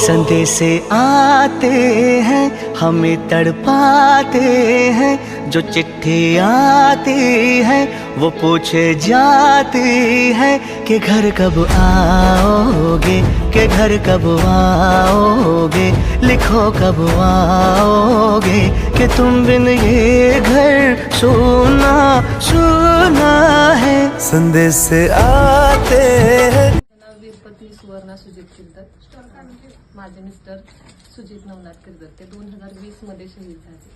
संदेश आते हैं हमें तड़पाते हैं, जो चिट्ठी आती है वो पूछे जाती है कि घर कब आओगे, कि घर कब आओगे, लिखो कब आओगे, कि तुम बिन ये घर सोना सोना है। संदेश आते हैं। वीरपती सुवर्णा सुजित किर्दत, माझे मिस्टर सुजित नवनाथ किर्दत, ते 2020 मध्ये शहीद झाले.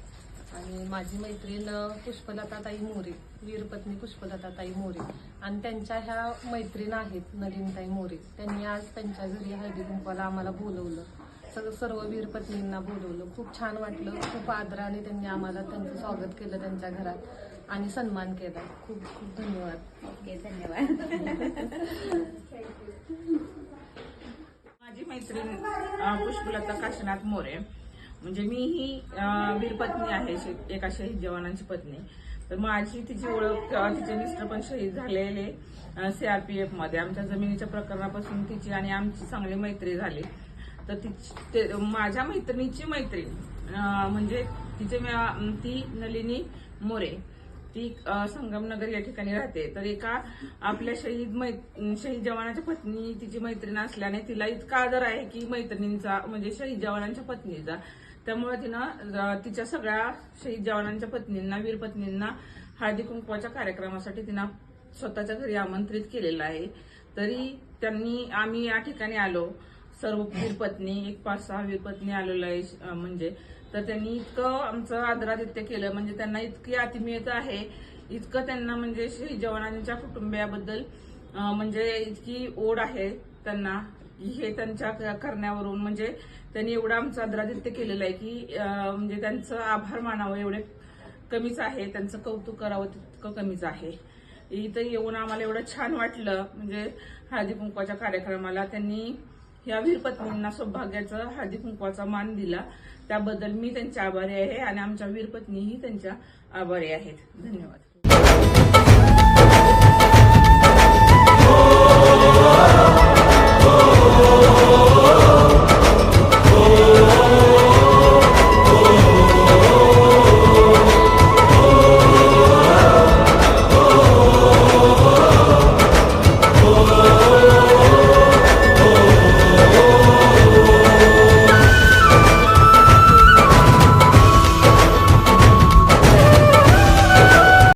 आणि माझी मैत्रीण पुष्पलताताई मोरे, वीरपत्नी पुष्पलताताई मोरे, आणि त्यांच्या ह्या मैत्रीण आहेत नलिनताई मोरे. त्यांनी आज त्यांच्या घरी हळदी कुंकवाला आम्हाला बोलवलं, सर्व वीरपत्नींना बोलवलं. खूप छान वाटलं. खूप आदराने त्यांनी आम्हाला त्यांचं स्वागत केलं त्यांच्या घरात आणि सन्मान केला. खूप खूप धन्यवाद. ओके, धन्यवाद. माझी मैत्रीण पुष्पलता काशीनाथ मोरे, म्हणजे मी ही वीरपत्नी आहे, एका शहीद जवानांची पत्नी. तर माझी तिची ओळख, तिचे मिस्टर पण शहीद झालेले CRPF मध्ये. आमच्या जमिनीच्या प्रकरणापासून तिची आणि आमची चांगली मैत्री झाली. तर माझ्या मैत्रिणीची मैत्रीण म्हणजे ती नलिनी मोरे, ती संगमनगर या ठिकाणी राहते. तर एका आपल्या शहीद जवानाच्या पत्नी तिची मैत्रीण असल्याने तिला इतका आदर आहे की मैत्रिणींचा, म्हणजे शहीद जवानांच्या पत्नीचा. त्यामुळे तिनं तिच्या सगळ्या शहीद जवानांच्या पत्नींना, वीरपत्नींना हळदी कुंकवाच्या कार्यक्रमासाठी तिनं स्वतःच्या घरी आमंत्रित केलेलं आहे. तरी आम्ही या ठिकाणी आलो, सर्व वीरपत्नी, एक 5-6 वीरपत्नी आलेलो आहे. म्हणजे तर त्यांनी इतकं आमचं आदरातिथ्य केलं, म्हणजे त्यांना इतकी आत्मीयता आहे, इतकं त्यांना म्हणजे शहीद जवानांच्या कुटुंबियाबद्दल म्हणजे इतकी ओढ आहे त्यांना, हे त्यांच्या करण्यावरून म्हणजे त्यांनी एवढं आमचं आदरातिथ्य केलेलं आहे की म्हणजे त्यांचं आभार मानावं एवढे कमीच आहे, त्यांचं कौतुक करावं तितकं कमीच आहे. इथं येऊन आम्हाला एवढं छान वाटलं. म्हणजे हळदी कुंकवाच्या कार्यक्रमाला त्यांनी या वीरपत्नींना सौभाग्याचं हळदी कुंकवाचा मान दिला, त्याबद्दल मी त्यांच्या आभारी आहे आणि आमच्या वीरपत्नीही त्यांच्या आभारी आहेत. धन्यवाद.